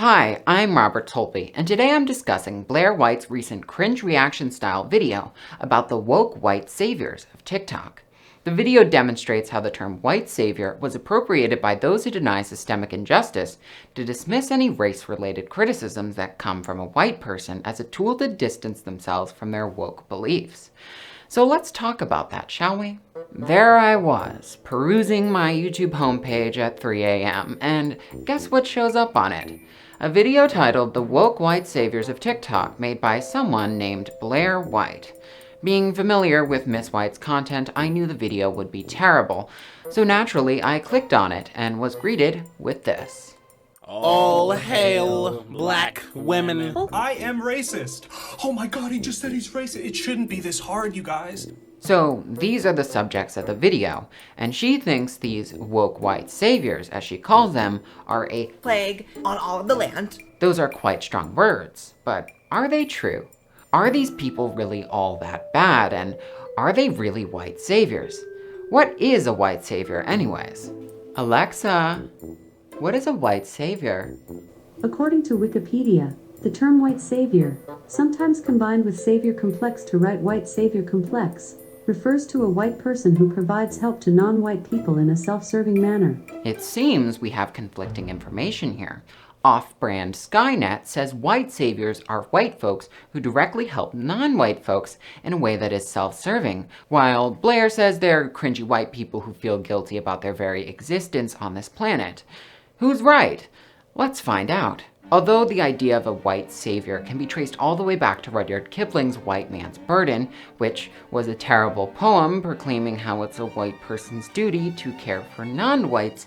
Hi, I'm Robert Tolpe, and today I'm discussing Blaire White's recent cringe reaction style video about the woke white saviors of TikTok. The video demonstrates how the term white savior was appropriated by those who deny systemic injustice to dismiss any race-related criticisms that come from a white person as a tool to distance themselves from their woke beliefs. So let's talk about that, shall we? There I was, perusing my YouTube homepage at 3 a.m., and guess what shows up on it? A video titled The Woke White Saviors of TikTok, made by someone named Blaire White. Being familiar with Miss White's content, I knew the video would be terrible, so naturally I clicked on it and was greeted with this. All hail black women. I am racist. Oh my god, he just said he's racist. It shouldn't be this hard, you guys. So these are the subjects of the video, and she thinks these woke white saviors, as she calls them, are a plague on all of the land. Those are quite strong words, but are they true? Are these people really all that bad, and are they really white saviors? What is a white savior anyways? Alexa, what is a white savior? According to Wikipedia, the term white savior, sometimes combined with savior complex to write white savior complex, refers to a white person who provides help to non-white people in a self-serving manner. It seems we have conflicting information here. Off-brand Skynet says white saviors are white folks who directly help non-white folks in a way that is self-serving, while Blaire says they're cringy white people who feel guilty about their very existence on this planet. Who's right? Let's find out. Although the idea of a white savior can be traced all the way back to Rudyard Kipling's White Man's Burden, which was a terrible poem proclaiming how it's a white person's duty to care for non-whites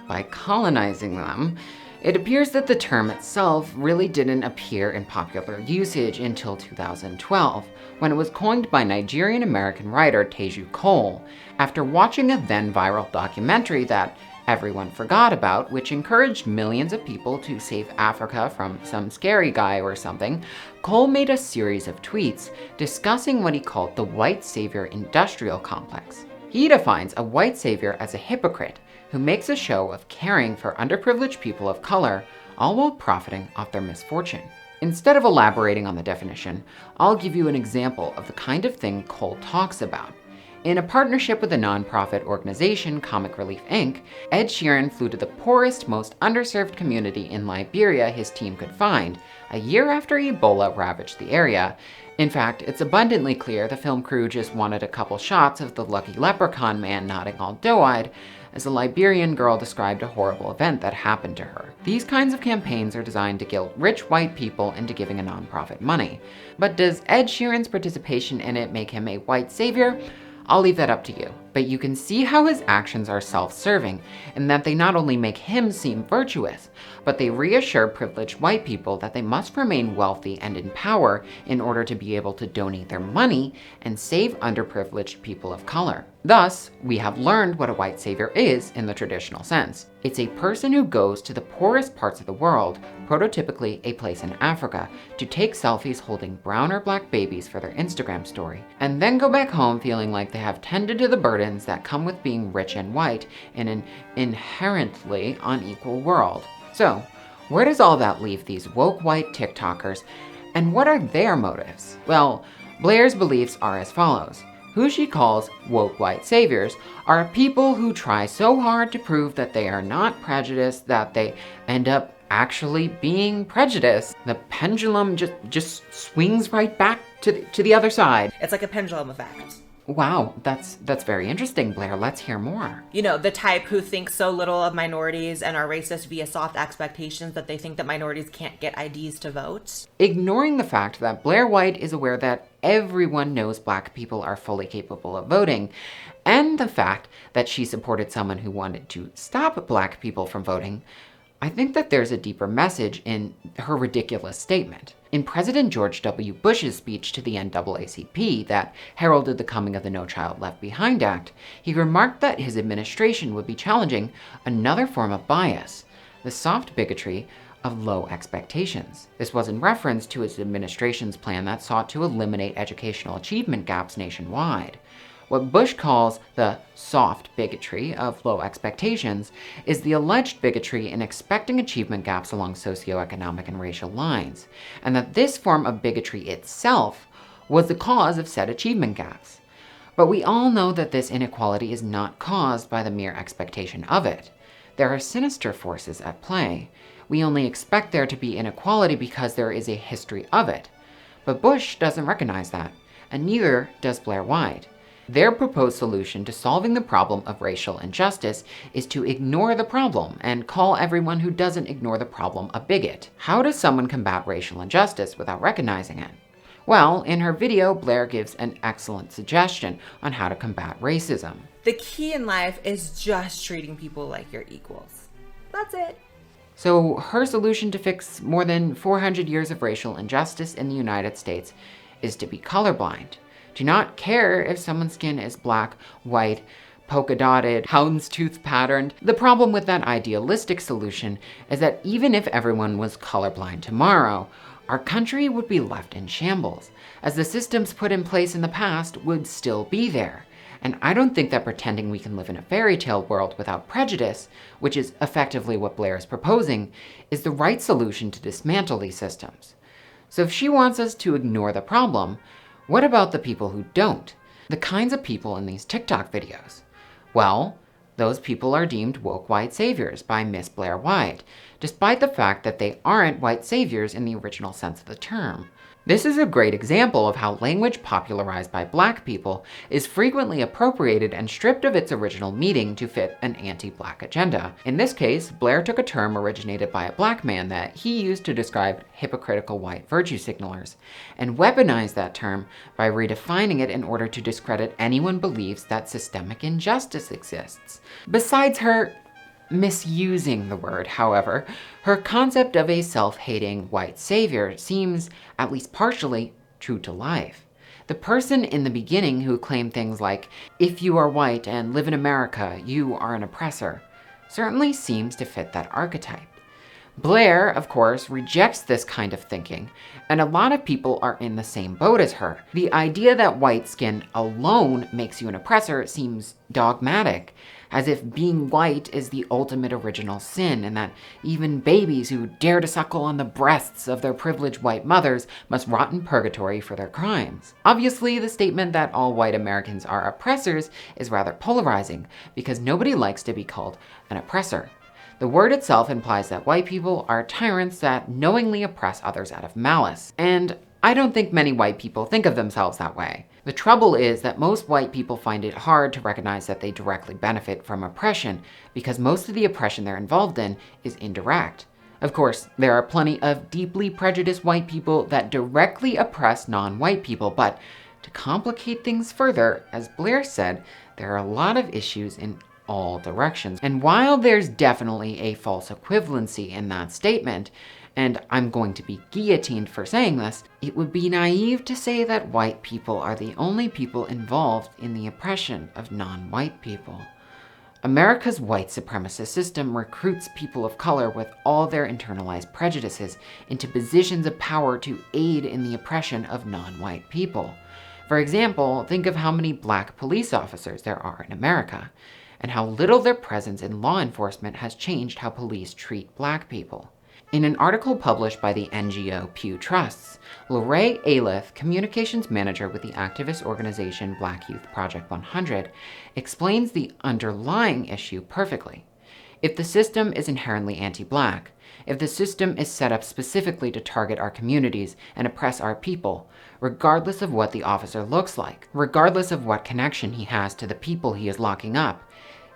by colonizing them, it appears that the term itself really didn't appear in popular usage until 2012, when it was coined by Nigerian-American writer Teju Cole, after watching a then-viral documentary that everyone forgot about, which encouraged millions of people to save Africa from some scary guy or something. Cole made a series of tweets discussing what he called the white savior industrial complex. He defines a white savior as a hypocrite who makes a show of caring for underprivileged people of color, all while profiting off their misfortune. Instead of elaborating on the definition, I'll give you an example of the kind of thing Cole talks about. In a partnership with the nonprofit organization Comic Relief Inc., Ed Sheeran flew to the poorest, most underserved community in Liberia his team could find, a year after Ebola ravaged the area. In fact, it's abundantly clear the film crew just wanted a couple shots of the lucky leprechaun man nodding all doe-eyed, as a Liberian girl described a horrible event that happened to her. These kinds of campaigns are designed to guilt rich white people into giving a nonprofit money. But does Ed Sheeran's participation in it make him a white savior? I'll leave that up to you, but you can see how his actions are self-serving, and that they not only make him seem virtuous, but they reassure privileged white people that they must remain wealthy and in power in order to be able to donate their money and save underprivileged people of color. Thus, we have learned what a white savior is in the traditional sense. It's a person who goes to the poorest parts of the world, prototypically a place in Africa, to take selfies holding brown or black babies for their Instagram story, and then go back home feeling like they have tended to the burdens that come with being rich and white in an inherently unequal world. So, where does all that leave these woke white TikTokers, and what are their motives? Well, Blaire's beliefs are as follows. Who she calls woke white saviors are people who try so hard to prove that they are not prejudiced that they end up actually being prejudiced. The pendulum just swings right back to the other side. It's like a pendulum effect. Wow, that's very interesting, Blaire. Let's hear more. You know, the type who think so little of minorities and are racist via soft expectations that they think that minorities can't get IDs to vote. Ignoring the fact that Blaire White is aware that everyone knows black people are fully capable of voting, and the fact that she supported someone who wanted to stop black people from voting, I think that there's a deeper message in her ridiculous statement. In President George W. Bush's speech to the NAACP that heralded the coming of the No Child Left Behind Act, he remarked that his administration would be challenging another form of bias, the soft bigotry of low expectations. This was in reference to his administration's plan that sought to eliminate educational achievement gaps nationwide. What Bush calls the soft bigotry of low expectations is the alleged bigotry in expecting achievement gaps along socioeconomic and racial lines, and that this form of bigotry itself was the cause of said achievement gaps. But we all know that this inequality is not caused by the mere expectation of it. There are sinister forces at play. We only expect there to be inequality because there is a history of it. But Bush doesn't recognize that, and neither does Blaire White. Their proposed solution to solving the problem of racial injustice is to ignore the problem and call everyone who doesn't ignore the problem a bigot. How does someone combat racial injustice without recognizing it? Well, in her video, Blaire gives an excellent suggestion on how to combat racism. The key in life is just treating people like you're equals. That's it. So her solution to fix more than 400 years of racial injustice in the United States is to be colorblind. Do not care if someone's skin is black, white, polka-dotted, houndstooth patterned. The problem with that idealistic solution is that even if everyone was colorblind tomorrow, our country would be left in shambles, as the systems put in place in the past would still be there. And I don't think that pretending we can live in a fairy tale world without prejudice, which is effectively what Blaire is proposing, is the right solution to dismantle these systems. So if she wants us to ignore the problem, what about the people who don't? The kinds of people in these TikTok videos? Well, those people are deemed woke white saviors by Miss Blaire White, despite the fact that they aren't white saviors in the original sense of the term. This is a great example of how language popularized by black people is frequently appropriated and stripped of its original meaning to fit an anti-black agenda. In this case, Blaire took a term originated by a black man that he used to describe hypocritical white virtue signalers, and weaponized that term by redefining it in order to discredit anyone who believes that systemic injustice exists. Besides her misusing the word, however, her concept of a self-hating white savior seems, at least partially, true to life. The person in the beginning who claimed things like, "If you are white and live in America, you are an oppressor," certainly seems to fit that archetype. Blaire, of course, rejects this kind of thinking, and a lot of people are in the same boat as her. The idea that white skin alone makes you an oppressor seems dogmatic, as if being white is the ultimate original sin, and that even babies who dare to suckle on the breasts of their privileged white mothers must rot in purgatory for their crimes. Obviously, the statement that all white Americans are oppressors is rather polarizing, because nobody likes to be called an oppressor. The word itself implies that white people are tyrants that knowingly oppress others out of malice, and I don't think many white people think of themselves that way. The trouble is that most white people find it hard to recognize that they directly benefit from oppression, because most of the oppression they're involved in is indirect. Of course, there are plenty of deeply prejudiced white people that directly oppress non-white people, but to complicate things further, as Blaire said, there are a lot of issues in all directions. And while there's definitely a false equivalency in that statement, and I'm going to be guillotined for saying this, it would be naive to say that white people are the only people involved in the oppression of non-white people. America's white supremacist system recruits people of color with all their internalized prejudices into positions of power to aid in the oppression of non-white people. For example, think of how many black police officers there are in America, and how little their presence in law enforcement has changed how police treat black people. In an article published by the NGO Pew Trusts, Lorraine Ailith, communications manager with the activist organization Black Youth Project 100, explains the underlying issue perfectly. If the system is inherently anti-black, if the system is set up specifically to target our communities and oppress our people, regardless of what the officer looks like, regardless of what connection he has to the people he is locking up,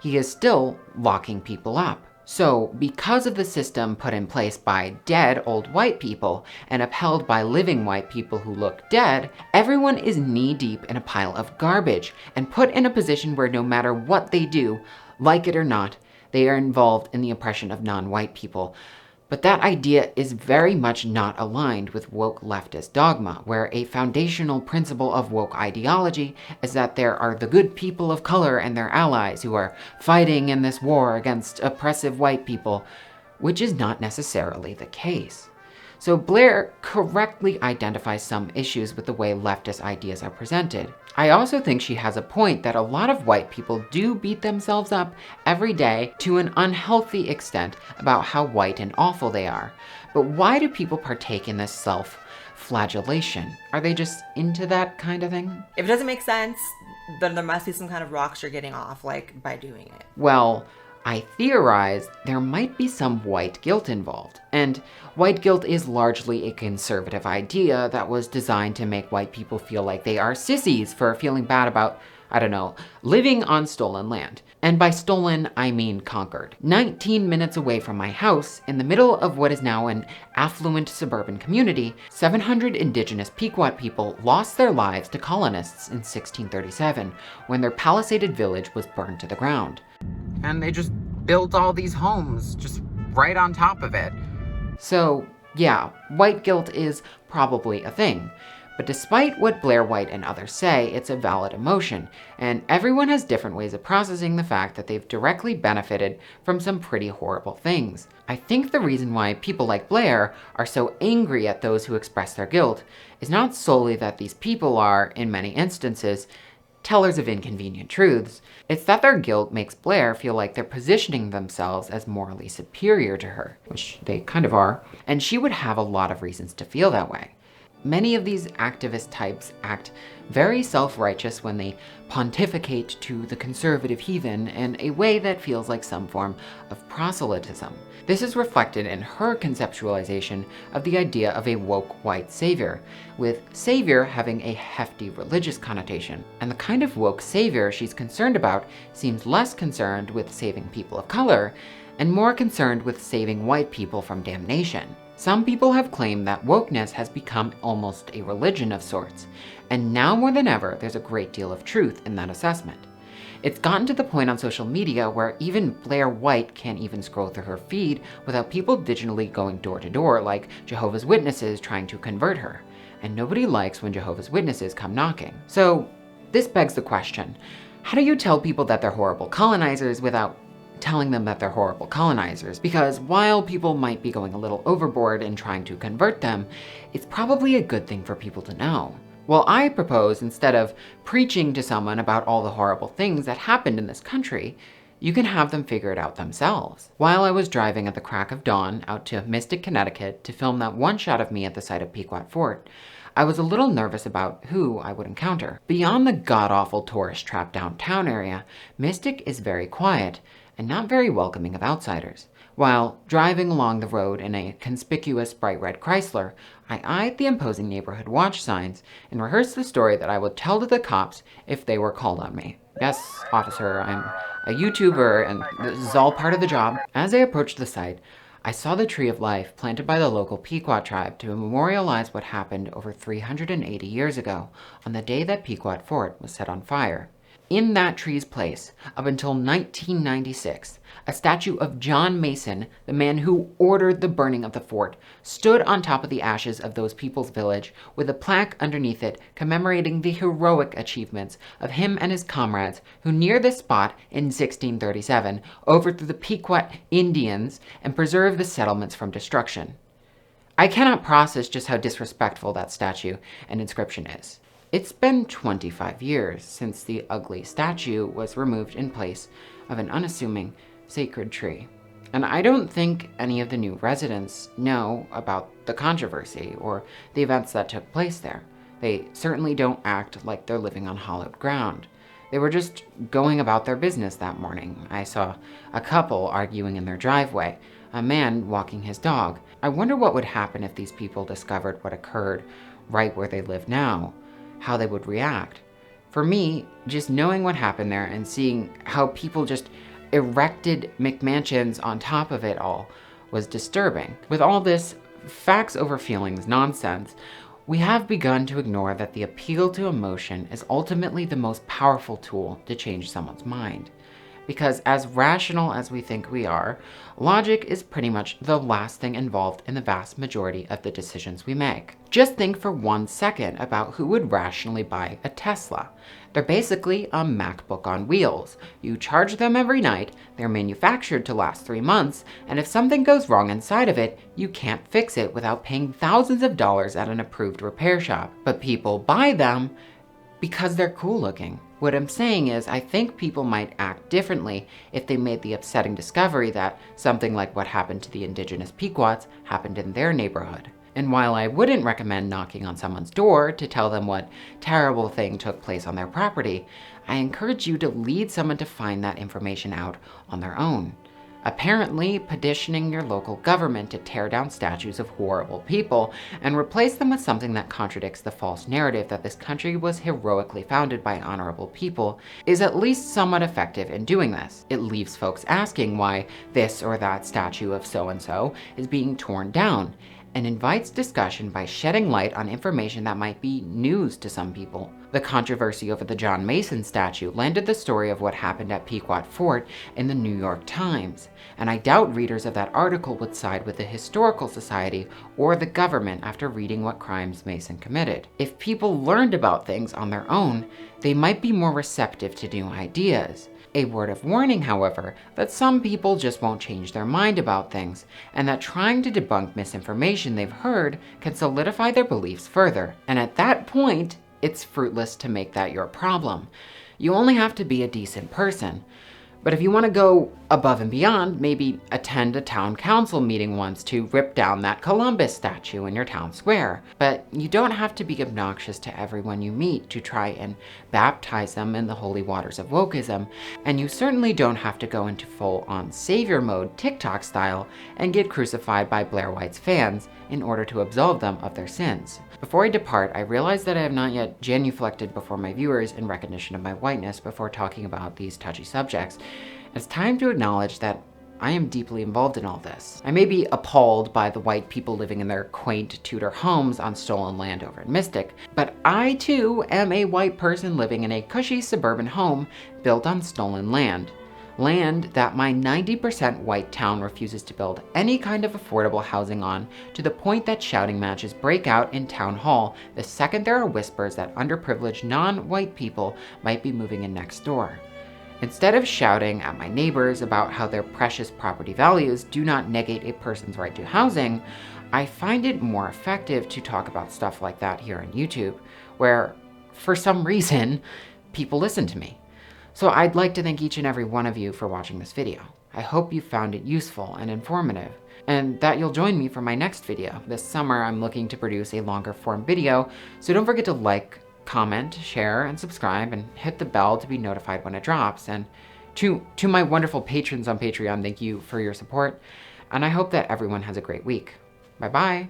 he is still locking people up. So, because of the system put in place by dead old white people and upheld by living white people who look dead, everyone is knee-deep in a pile of garbage and put in a position where no matter what they do, like it or not, they are involved in the oppression of non-white people. But that idea is very much not aligned with woke leftist dogma, where a foundational principle of woke ideology is that there are the good people of color and their allies who are fighting in this war against oppressive white people, which is not necessarily the case. So Blaire correctly identifies some issues with the way leftist ideas are presented. I also think she has a point that a lot of white people do beat themselves up every day to an unhealthy extent about how white and awful they are. But why do people partake in this self-flagellation? Are they just into that kind of thing? If it doesn't make sense, then there must be some kind of rocks you're getting off, like, by doing it. Well, I theorize there might be some white guilt involved. And white guilt is largely a conservative idea that was designed to make white people feel like they are sissies for feeling bad about, I don't know, living on stolen land. And by stolen, I mean conquered. 19 minutes away from my house, in the middle of what is now an affluent suburban community, 700 indigenous Pequot people lost their lives to colonists in 1637 when their palisaded village was burned to the ground. And they just built all these homes just right on top of it. So, yeah, white guilt is probably a thing. But despite what Blaire White and others say, it's a valid emotion, and everyone has different ways of processing the fact that they've directly benefited from some pretty horrible things. I think the reason why people like Blaire are so angry at those who express their guilt is not solely that these people are, in many instances, tellers of inconvenient truths. It's that their guilt makes Blaire feel like they're positioning themselves as morally superior to her, which they kind of are, and she would have a lot of reasons to feel that way. Many of these activist types act very self-righteous when they pontificate to the conservative heathen in a way that feels like some form of proselytism. This is reflected in her conceptualization of the idea of a woke white savior, with savior having a hefty religious connotation. And the kind of woke savior she's concerned about seems less concerned with saving people of color and more concerned with saving white people from damnation. Some people have claimed that wokeness has become almost a religion of sorts, and now more than ever, there's a great deal of truth in that assessment. It's gotten to the point on social media where even Blaire White can't even scroll through her feed without people digitally going door to door like Jehovah's Witnesses trying to convert her. And nobody likes when Jehovah's Witnesses come knocking. So this begs the question, how do you tell people that they're horrible colonizers without telling them that they're horrible colonizers? Because while people might be going a little overboard in trying to convert them, it's probably a good thing for people to know. Well, I propose instead of preaching to someone about all the horrible things that happened in this country, you can have them figure it out themselves. While I was driving at the crack of dawn out to Mystic, Connecticut to film that one shot of me at the site of Pequot Fort, I was a little nervous about who I would encounter. Beyond the god-awful tourist trap downtown area, Mystic is very quiet and not very welcoming of outsiders. While driving along the road in a conspicuous bright red Chrysler, I eyed the imposing neighborhood watch signs and rehearsed the story that I would tell to the cops if they were called on me. Yes, officer, I'm a YouTuber and this is all part of the job. As I approached the site, I saw the tree of life planted by the local Pequot tribe to memorialize what happened over 380 years ago on the day that Pequot Fort was set on fire. In that tree's place, up until 1996, a statue of John Mason, the man who ordered the burning of the fort, stood on top of the ashes of those people's village with a plaque underneath it commemorating the heroic achievements of him and his comrades who near this spot in 1637 overthrew the Pequot Indians and preserved the settlements from destruction. I cannot process just how disrespectful that statue and inscription is. It's been 25 years since the ugly statue was removed in place of an unassuming sacred tree. And I don't think any of the new residents know about the controversy or the events that took place there. They certainly don't act like they're living on hallowed ground. They were just going about their business that morning. I saw a couple arguing in their driveway, a man walking his dog. I wonder what would happen if these people discovered what occurred right where they live now. How they would react. For me, just knowing what happened there and seeing how people just erected McMansions on top of it all was disturbing. With all this facts over feelings nonsense, we have begun to ignore that the appeal to emotion is ultimately the most powerful tool to change someone's mind. Because as rational as we think we are, logic is pretty much the last thing involved in the vast majority of the decisions we make. Just think for 1 second about who would rationally buy a Tesla. They're basically a MacBook on wheels. You charge them every night, they're manufactured to last 3 months, and if something goes wrong inside of it, you can't fix it without paying thousands of dollars at an approved repair shop. But people buy them because they're cool looking. What I'm saying is, I think people might act differently if they made the upsetting discovery that something like what happened to the indigenous Pequots happened in their neighborhood. And while I wouldn't recommend knocking on someone's door to tell them what terrible thing took place on their property, I encourage you to lead someone to find that information out on their own. Apparently, petitioning your local government to tear down statues of horrible people and replace them with something that contradicts the false narrative that this country was heroically founded by honorable people is at least somewhat effective in doing this. It leaves folks asking why this or that statue of so-and-so is being torn down, and invites discussion by shedding light on information that might be news to some people. The controversy over the John Mason statue landed the story of what happened at Pequot Fort in the New York Times, and I doubt readers of that article would side with the Historical Society or the government after reading what crimes Mason committed. If people learned about things on their own, they might be more receptive to new ideas. A word of warning, however, that some people just won't change their mind about things, and that trying to debunk misinformation they've heard can solidify their beliefs further. And at that point, it's fruitless to make that your problem. You only have to be a decent person. But if you want to go above and beyond, maybe attend a town council meeting once to rip down that Columbus statue in your town square. But you don't have to be obnoxious to everyone you meet to try and baptize them in the holy waters of wokeism, and you certainly don't have to go into full-on savior mode TikTok style and get crucified by Blaire White's fans in order to absolve them of their sins. Before I depart, I realize that I have not yet genuflected before my viewers in recognition of my whiteness before talking about these touchy subjects. It's time to acknowledge that I am deeply involved in all this. I may be appalled by the white people living in their quaint Tudor homes on stolen land over in Mystic, but I too am a white person living in a cushy suburban home built on stolen land. Land that my 90% white town refuses to build any kind of affordable housing on, to the point that shouting matches break out in town hall the second there are whispers that underprivileged non-white people might be moving in next door. Instead of shouting at my neighbors about how their precious property values do not negate a person's right to housing, I find it more effective to talk about stuff like that here on YouTube, where, for some reason, people listen to me. So I'd like to thank each and every one of you for watching this video. I hope you found it useful and informative, and that you'll join me for my next video. This summer, I'm looking to produce a longer form video, so don't forget to like, comment, share, and subscribe, and hit the bell to be notified when it drops. And to my wonderful patrons on Patreon, thank you for your support, and I hope that everyone has a great week. Bye-bye.